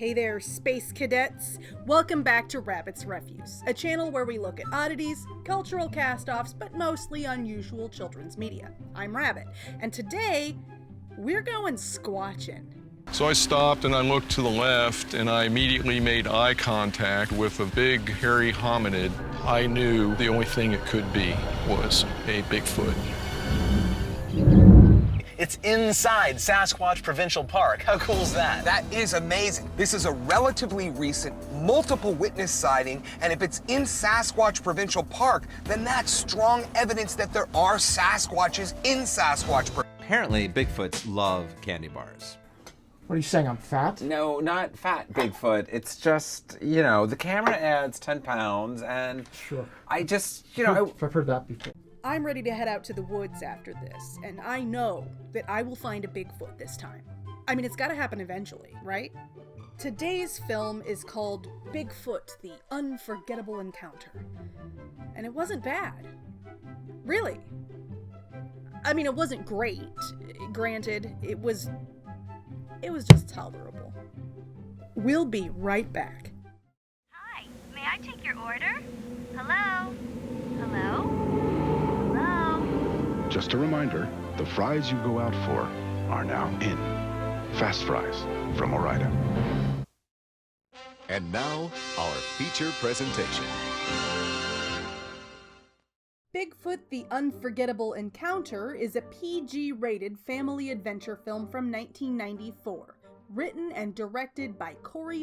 Hey there, space cadets! Welcome back to Rabbit's Refuse, a channel where we look at oddities, cultural cast-offs, but mostly unusual children's media. I'm Rabbit, and today, we're going squatchin'. So I stopped and I looked to the left and I immediately made eye contact with a big hairy hominid. I knew the only thing it could be was a Bigfoot. It's inside Sasquatch Provincial Park. How cool is that? That is amazing. This is a relatively recent, multiple witness sighting, and if it's in Sasquatch Provincial Park, then that's strong evidence that there are Sasquatches in Sasquatch. Apparently, Bigfoots love candy bars. What are you saying, I'm fat? No, not fat Bigfoot. It's just, you know, the camera adds 10 pounds, and Sure. I just, you know... I've heard that before. I'm ready to head out to the woods after this, and I know that I will find a Bigfoot this time. I mean, it's gotta happen eventually, right? Today's film is called Bigfoot, the Unforgettable Encounter. And it wasn't bad. Really. I mean, it wasn't great. Granted, it was just tolerable. We'll be right back. Hi, may I take your order? Hello? Hello? Hello? Just a reminder, the fries you go out for are now in. Fast fries from Orida. And now, our feature presentation. Bigfoot, the Unforgettable Encounter is a PG-rated family adventure film from 1994, written and directed by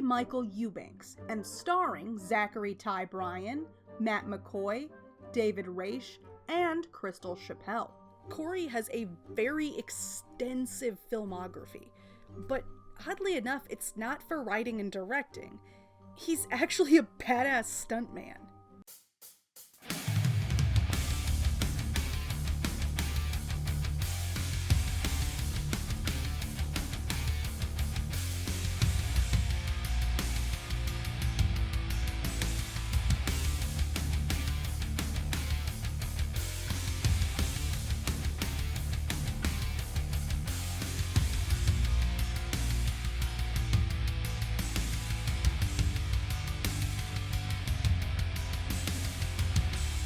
Michael Eubanks, and starring Zachary Ty Bryan, Matt McCoy, David Raish, and Crystal Chappell. Corey has a very extensive filmography, but oddly enough, it's not for writing and directing. He's actually a badass stuntman.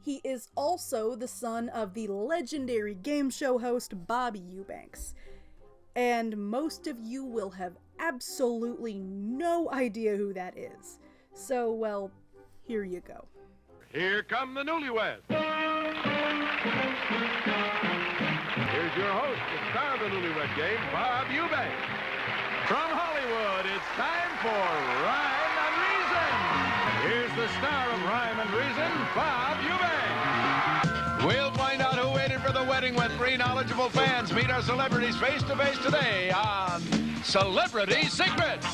He is also the son of the legendary game show host Bobby Eubanks. And most of you will have absolutely no idea who that is. So, well, here you go. Here come the newlyweds. Here's your host, the star of the newlywed game, Bob Eubanks. From Hollywood, it's time for Rhyme and Reason. Here's the star of Rhyme and Reason, Bob Eubanks. We'll find out who waited for the wedding when three knowledgeable fans meet our celebrities face to face today on Celebrity Secrets.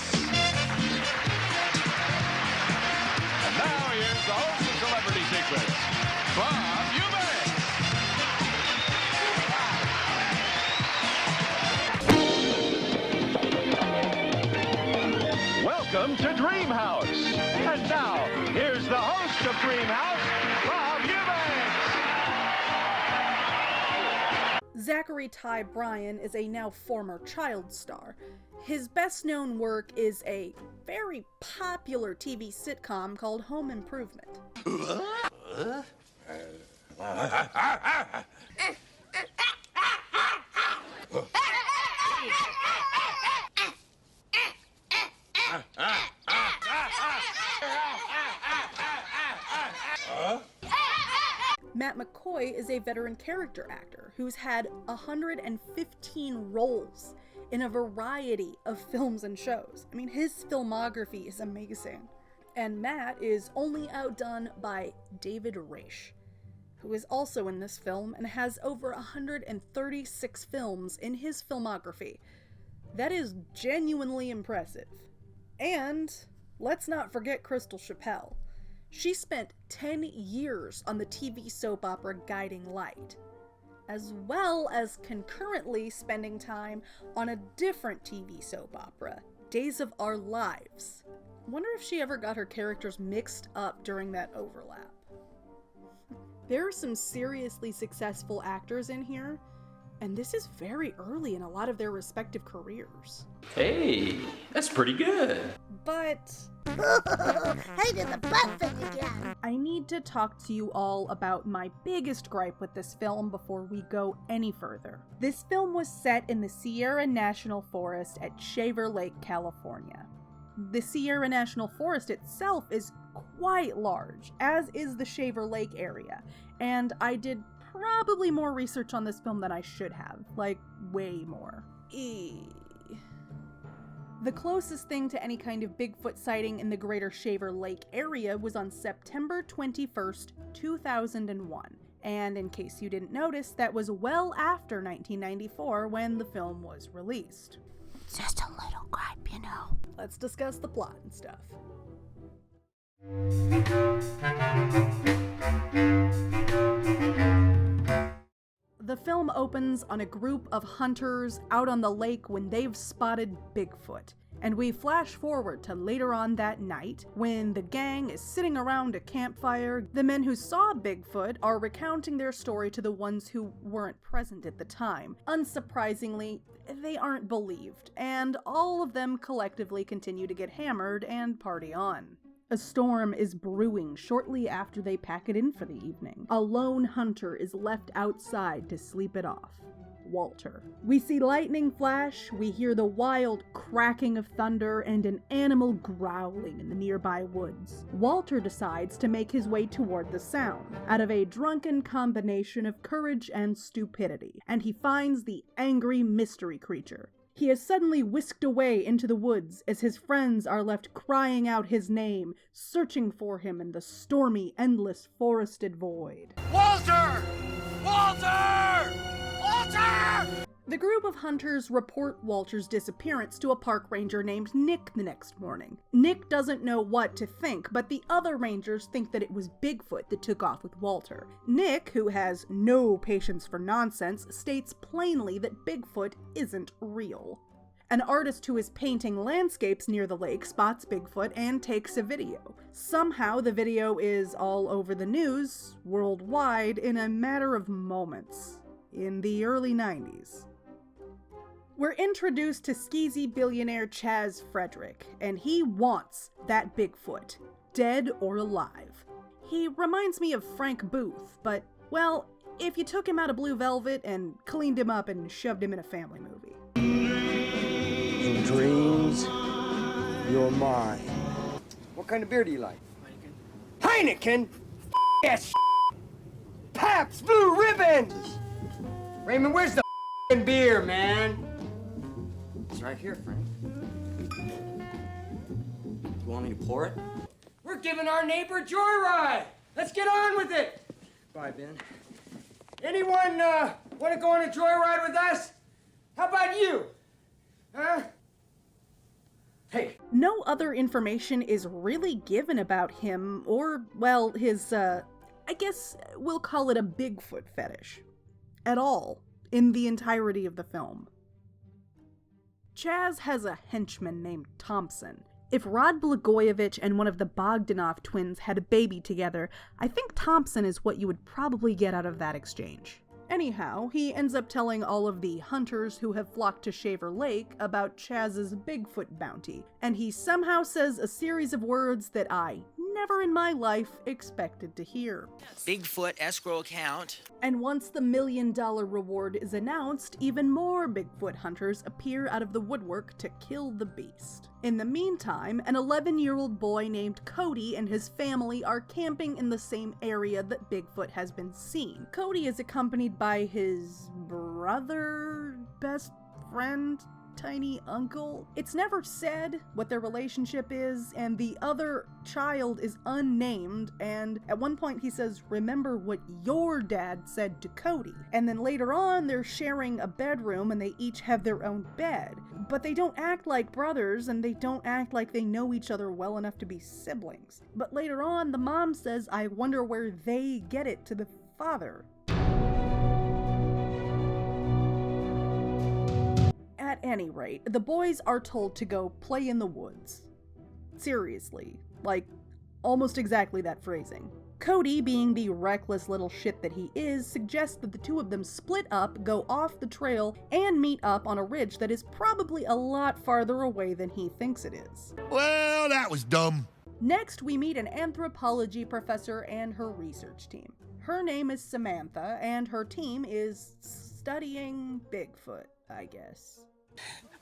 And now here's the host of Celebrity Secrets, Bob Eubanks. Welcome to Dream House. And now, here's the host of Dream House, Bob Eubanks. Zachary Ty Bryan is a now former child star. His best known work is a very popular TV sitcom called Home Improvement. Matt McCoy is a veteran character actor who's had 115 roles in a variety of films and shows. I mean, his filmography is amazing. And Matt is only outdone by David Raish, who is also in this film and has over 136 films in his filmography. That is genuinely impressive. And let's not forget Crystal Chappell. She spent 10 years on the TV soap opera Guiding Light, as well as concurrently spending time on a different TV soap opera, Days of Our Lives. Wonder if she ever got her characters mixed up during that overlap. There are some seriously successful actors in here, And this is very early in a lot of their respective careers. Hey, that's pretty good. But I did the butt thing again. I need to talk to you all about my biggest gripe with this film before we go any further. This film was set in the Sierra National Forest at Shaver Lake, California. The Sierra National Forest itself is quite large, as is the Shaver Lake area, and I did probably more research on this film than I should have, like way more. The closest thing to any kind of Bigfoot sighting in the greater Shaver Lake area was on September 21st, 2001. And in case you didn't notice, that was well after 1994 when the film was released. Just a little gripe, you know. Let's discuss the plot and stuff. The film opens on a group of hunters out on the lake when they've spotted Bigfoot. And we flash forward to later on that night when the gang is sitting around a campfire. The men who saw Bigfoot are recounting their story to the ones who weren't present at the time. Unsurprisingly, they aren't believed, and all of them collectively continue to get hammered and party on. A storm is brewing shortly after they pack it in for the evening. A lone hunter is left outside to sleep it off. Walter. We see lightning flash, we hear the wild cracking of thunder, and an animal growling in the nearby woods. Walter decides to make his way toward the sound, out of a drunken combination of courage and stupidity, and he finds the angry mystery creature. He is suddenly whisked away into the woods as his friends are left crying out his name, searching for him in the stormy, endless forested void. Walter! Walter! Walter! The group of hunters report Walter's disappearance to a park ranger named Nick the next morning. Nick doesn't know what to think, but the other rangers think that it was Bigfoot that took off with Walter. Nick, who has no patience for nonsense, states plainly that Bigfoot isn't real. An artist who is painting landscapes near the lake spots Bigfoot and takes a video. Somehow the video is all over the news, worldwide, in a matter of moments. In the early 90s. We're introduced to skeezy billionaire Chaz Frederick, and he wants that Bigfoot, dead or alive. He reminds me of Frank Booth, but, well, if you took him out of Blue Velvet and cleaned him up and shoved him in a family movie. In dreams, you're mine. What kind of beer do you like? Heineken. Heineken? Yes. Pabst Blue Ribbon. Raymond, where's the beer, man? It's right here, Frank. You want me to pour it? We're giving our neighbor a joyride. Let's get on with it. Bye, Ben. Anyone want to go on a joyride with us? How about you? Huh? Hey. No other information is really given about him or, well, his, I guess we'll call it a Bigfoot fetish. At all, in the entirety of the film. Chaz has a henchman named Thompson. If Rod Blagojevich and one of the Bogdanov twins had a baby together, I think Thompson is what you would probably get out of that exchange. Anyhow, he ends up telling all of the hunters who have flocked to Shaver Lake about Chaz's Bigfoot bounty, and he somehow says a series of words that I never in my life expected to hear. Bigfoot escrow account. And once the $1 million reward is announced, even more Bigfoot hunters appear out of the woodwork to kill the beast. In the meantime, an 11-year-old boy named Cody and his family are camping in the same area that Bigfoot has been seen. Cody is accompanied by his brother, best friend, tiny uncle. It's never said what their relationship is, and the other child is unnamed, and at one point he says, "Remember what your dad said to Cody." And then later on they're sharing a bedroom and they each have their own bed. But they don't act like brothers, and they don't act like they know each other well enough to be siblings. But later on the mom says, "I wonder where they get it," to the father. At any rate, the boys are told to go play in the woods. Seriously, like, almost exactly that phrasing. Cody, being the reckless little shit that he is, suggests that the two of them split up, go off the trail, and meet up on a ridge that is probably a lot farther away than he thinks it is. Well, that was dumb. Next, we meet an anthropology professor and her research team. Her name is Samantha, and her team is studying Bigfoot, I guess.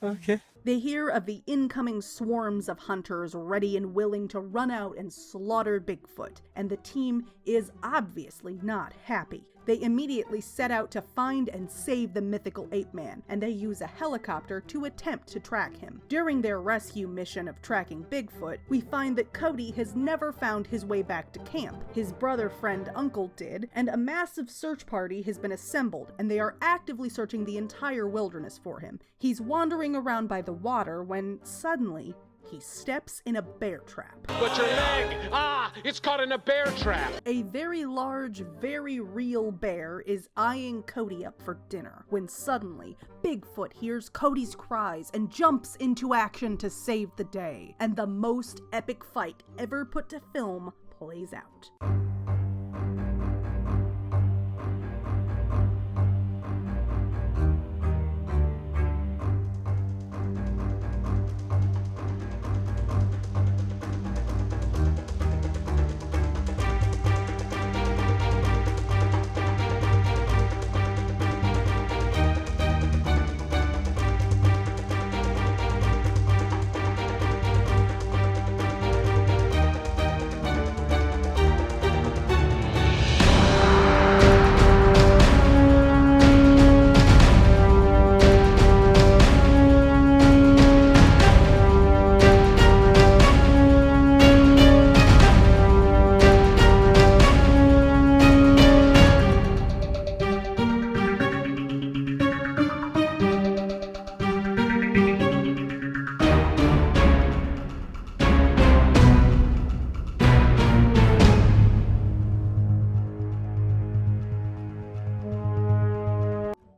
Okay. They hear of the incoming swarms of hunters ready and willing to run out and slaughter Bigfoot, and the team is obviously not happy. They immediately set out to find and save the mythical ape man, and they use a helicopter to attempt to track him. During their rescue mission of tracking Bigfoot, we find that Cody has never found his way back to camp. His brother friend Uncle did, and a massive search party has been assembled, and they are actively searching the entire wilderness for him. He's wandering around by the water when suddenly he steps in a bear trap. But your leg! Ah! It's caught in a bear trap! A very large, very real bear is eyeing Cody up for dinner when suddenly Bigfoot hears Cody's cries and jumps into action to save the day, and the most epic fight ever put to film plays out.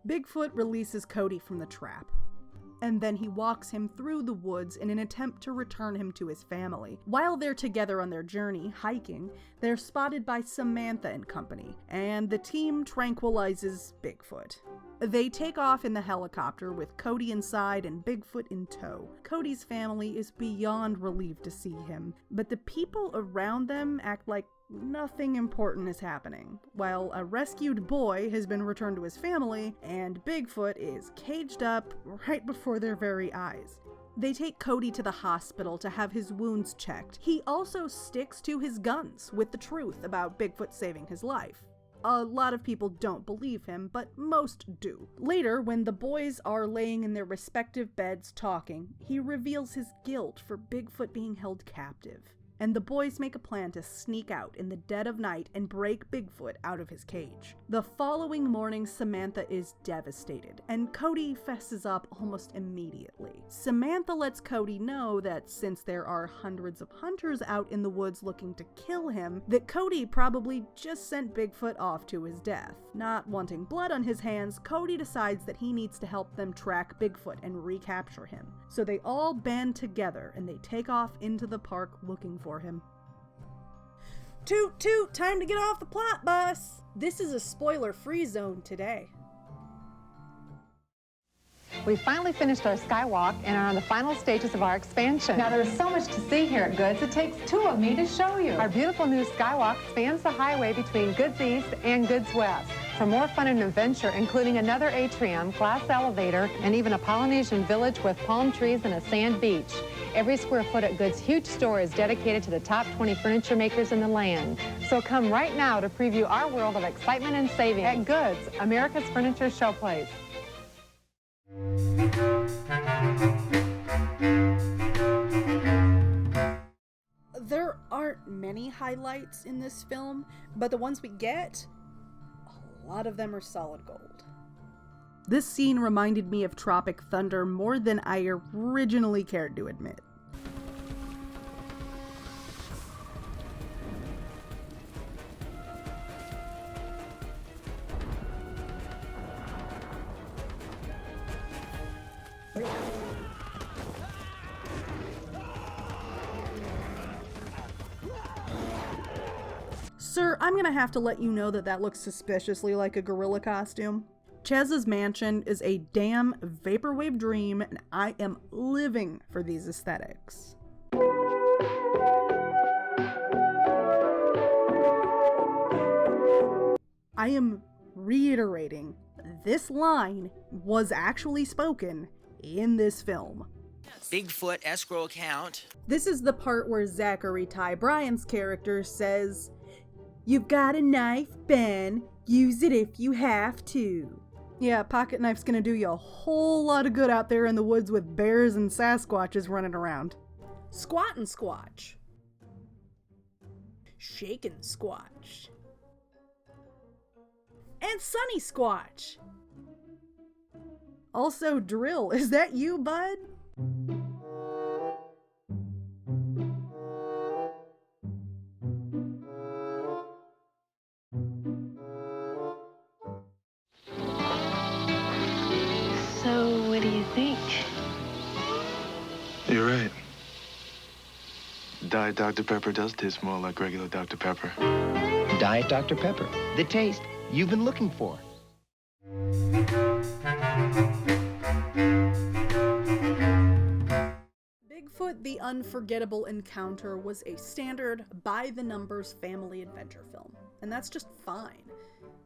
Bigfoot releases Cody from the trap, and then he walks him through the woods in an attempt to return him to his family. While they're together on their journey, hiking, they're spotted by Samantha and company, and the team tranquilizes Bigfoot. They take off in the helicopter with Cody inside and Bigfoot in tow. Cody's family is beyond relieved to see him, but the people around them act like nothing important is happening, while a rescued boy has been returned to his family, and Bigfoot is caged up right before their very eyes. They take Cody to the hospital to have his wounds checked. He also sticks to his guns with the truth about Bigfoot saving his life. A lot of people don't believe him, but most do. Later, when the boys are laying in their respective beds talking, he reveals his guilt for Bigfoot being held captive, and the boys make a plan to sneak out in the dead of night and break Bigfoot out of his cage. The following morning, Samantha is devastated, and Cody fesses up almost immediately. Samantha lets Cody know that since there are hundreds of hunters out in the woods looking to kill him, that Cody probably just sent Bigfoot off to his death. Not wanting blood on his hands, Cody decides that he needs to help them track Bigfoot and recapture him. So they all band together and they take off into the park looking for him. Toot toot, time to get off the plot bus! This is a spoiler-free zone today. We finally finished our skywalk and are on the final stages of our expansion. Now there's so much to see here at Goods, it takes two of me to show you. Our beautiful new skywalk spans the highway between Goods East and Goods West. For more fun and adventure, including another atrium, glass elevator, and even a Polynesian village with palm trees and a sand beach. Every square foot at Goods' huge store is dedicated to the top 20 furniture makers in the land. So come right now to preview our world of excitement and saving at Goods, America's Furniture Showplace. There aren't many highlights in this film, but the ones we get, a lot of them are solid gold. This scene reminded me of Tropic Thunder more than I originally cared to admit. Sir, I'm gonna have to let you know that that looks suspiciously like a gorilla costume. Chaz's mansion is a damn vaporwave dream, and I am living for these aesthetics. I am reiterating, this line was actually spoken in this film. Bigfoot escrow account. This is the part where Zachary Ty Bryan's character says, "You've got a knife, Ben. Use it if you have to." Yeah, pocket knife's gonna do you a whole lot of good out there in the woods with bears and Sasquatches running around. Squattin' Squatch. Shakin' Squatch. And Sunny Squatch. Also, Drill, is that you, bud? So, what do you think? You're right. Diet Dr. Pepper does taste more like regular Dr. Pepper. Diet Dr. Pepper. The taste you've been looking for. Bigfoot: The Unforgettable Encounter was a standard by-the-numbers family adventure film, and that's just fine.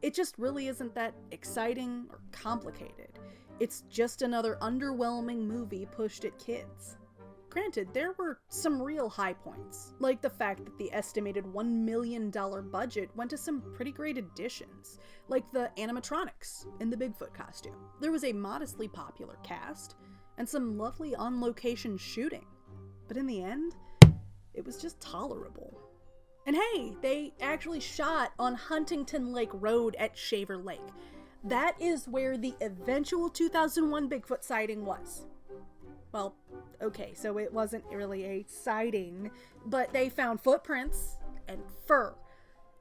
It just really isn't that exciting or complicated. It's just another underwhelming movie pushed at kids. Granted, there were some real high points, like the fact that the estimated $1 million budget went to some pretty great additions, like the animatronics in the Bigfoot costume. There was a modestly popular cast, and some lovely on-location shooting. But in the end, it was just tolerable. And hey, they actually shot on Huntington Lake Road at Shaver Lake. That is where the eventual 2001 Bigfoot sighting was. Well, okay, so it wasn't really a sighting, but they found footprints and fur,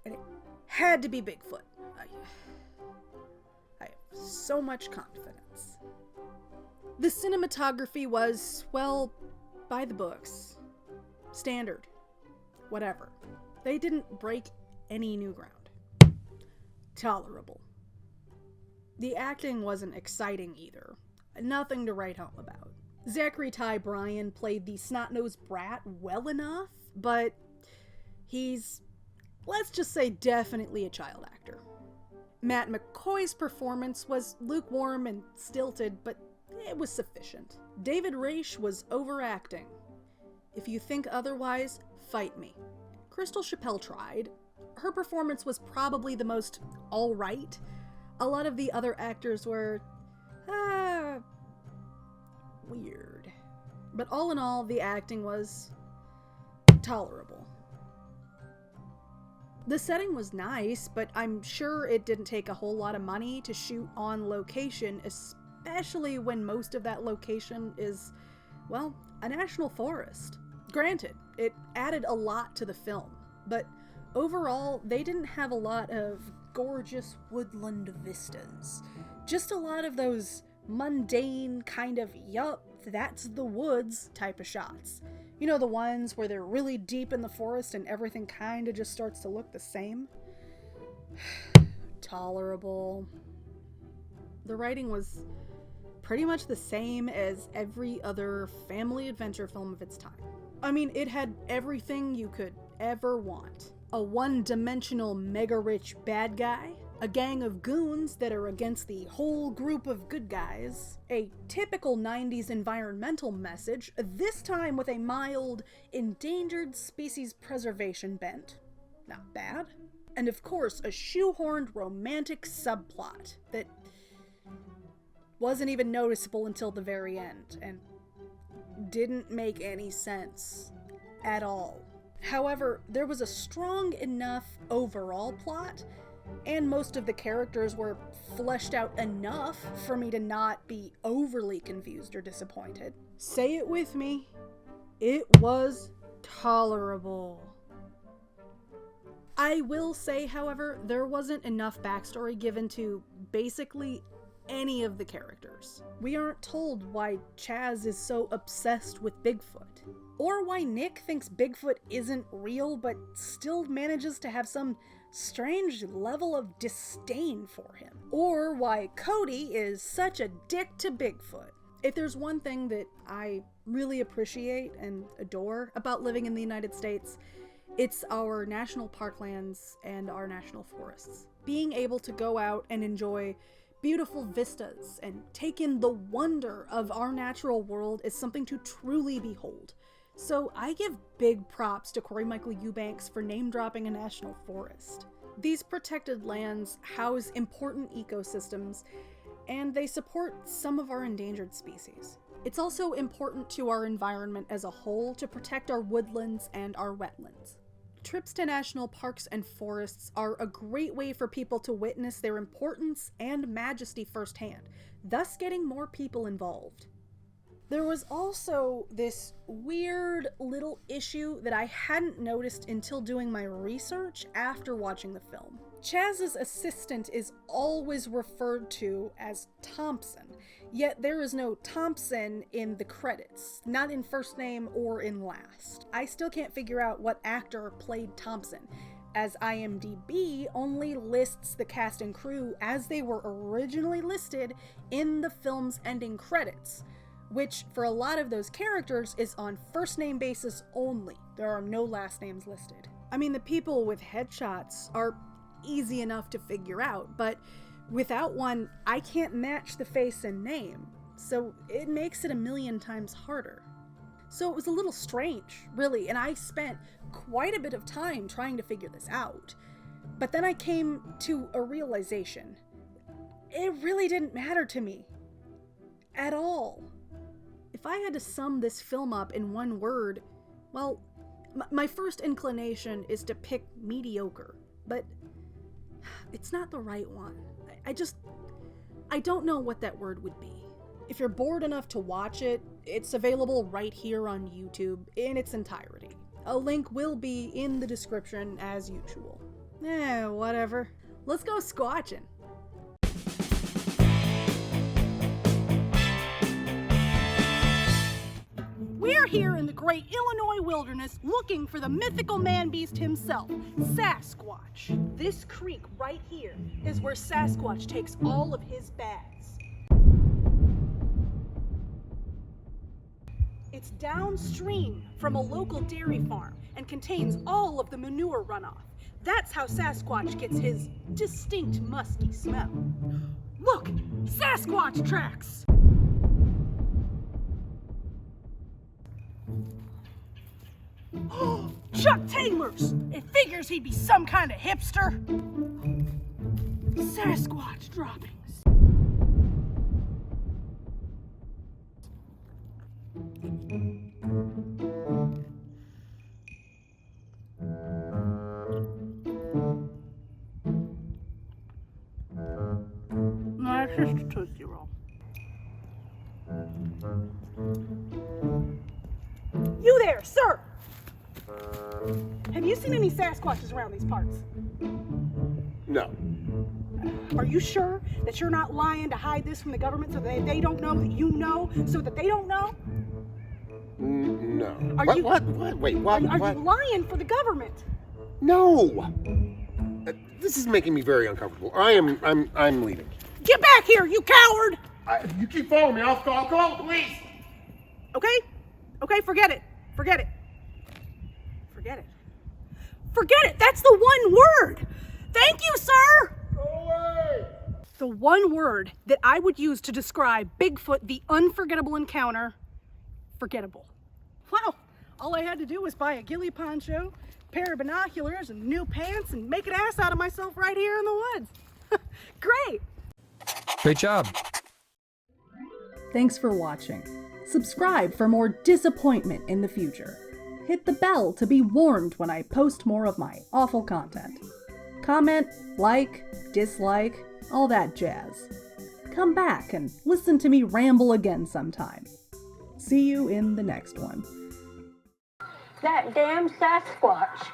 and it had to be Bigfoot. I have so much confidence. The cinematography was, well, by the books. Standard. Whatever. They didn't break any new ground. Tolerable. The acting wasn't exciting either. Nothing to write home about. Zachary Ty Bryan played the snot-nosed brat well enough, but he's, let's just say, definitely a child actor. Matt McCoy's performance was lukewarm and stilted, but it was sufficient. David Raish was overacting. If you think otherwise, fight me. Crystal Chappelle tried. Her performance was probably the most alright. A lot of the other actors were, weird. But all in all, the acting was tolerable. The setting was nice, but I'm sure it didn't take a whole lot of money to shoot on location, especially when most of that location is, well, a national forest. Granted, it added a lot to the film, but overall, they didn't have a lot of gorgeous woodland vistas. Just a lot of those mundane kind of, yup, that's the woods type of shots. You know, the ones where they're really deep in the forest and everything kind of just starts to look the same? Tolerable. The writing was pretty much the same as every other family adventure film of its time. I mean, it had everything you could ever want. A one-dimensional mega-rich bad guy, a gang of goons that are against the whole group of good guys, a typical 90s environmental message, this time with a mild, endangered species preservation bent. Not bad. And of course, a shoehorned romantic subplot that wasn't even noticeable until the very end, and didn't make any sense at all. However, there was a strong enough overall plot, and most of the characters were fleshed out enough for me to not be overly confused or disappointed. Say it with me. It was tolerable. I will say, however, there wasn't enough backstory given to basically any of the characters. We aren't told why Chaz is so obsessed with Bigfoot, or why Nick thinks Bigfoot isn't real but still manages to have some strange level of disdain for him, or why Cody is such a dick to Bigfoot. If there's one thing that I really appreciate and adore about living in the United States, it's our national parklands and our national forests. Being able to go out and enjoy beautiful vistas and take in the wonder of our natural world is something to truly behold. So I give big props to Michael Eubanks for name-dropping a national forest. These protected lands house important ecosystems, and they support some of our endangered species. It's also important to our environment as a whole to protect our woodlands and our wetlands. Trips to national parks and forests are a great way for people to witness their importance and majesty firsthand, thus getting more people involved. There was also this weird little issue that I hadn't noticed until doing my research after watching the film. Chaz's assistant is always referred to as Thompson, yet there is no Thompson in the credits, not in first name or in last. I still can't figure out what actor played Thompson, as IMDb only lists the cast and crew as they were originally listed in the film's ending credits, which for a lot of those characters is on first name basis only. There are no last names listed. I mean, the people with headshots are easy enough to figure out, but without one, I can't match the face and name, so it makes it a million times harder. So it was a little strange, really, and I spent quite a bit of time trying to figure this out. But then I came to a realization. It really didn't matter to me. At all. If I had to sum this film up in one word, well, my first inclination is to pick mediocre, but it's not the right one. I don't know what that word would be. If you're bored enough to watch it, it's available right here on YouTube in its entirety. A link will be in the description as usual. Whatever. Let's go squatchin'. We're here in the great Illinois wilderness looking for the mythical man-beast himself, Sasquatch. This creek right here is where Sasquatch takes all of his baths. It's downstream from a local dairy farm and contains all of the manure runoff. That's how Sasquatch gets his distinct musty smell. Look! Sasquatch tracks! Chuck Taylor's! It figures he'd be some kind of hipster. Sasquatch droppings. No, it's just a Tootsie Roll. You there, sir! Have you seen any Sasquatches around these parts? No. Are you sure that you're not lying to hide this from the government so that they don't know that you know, so that they don't know? No. What? Wait, what? Are you lying for the government? No! This is making me very uncomfortable. I'm leaving. Get back here, you coward! You keep following me, I'll call the police! Okay, forget it. Forget it. That's the one word! Thank you, sir! Go away! The one word that I would use to describe Bigfoot, the Unforgettable Encounter, forgettable. Wow, all I had to do was buy a ghillie poncho, pair of binoculars, and new pants, and make an ass out of myself right here in the woods. Great! Great job. Thanks for watching. Subscribe for more disappointment in the future. Hit the bell to be warned when I post more of my awful content. Comment, like, dislike, all that jazz. Come back and listen to me ramble again sometime. See you in the next one. That damn Sasquatch.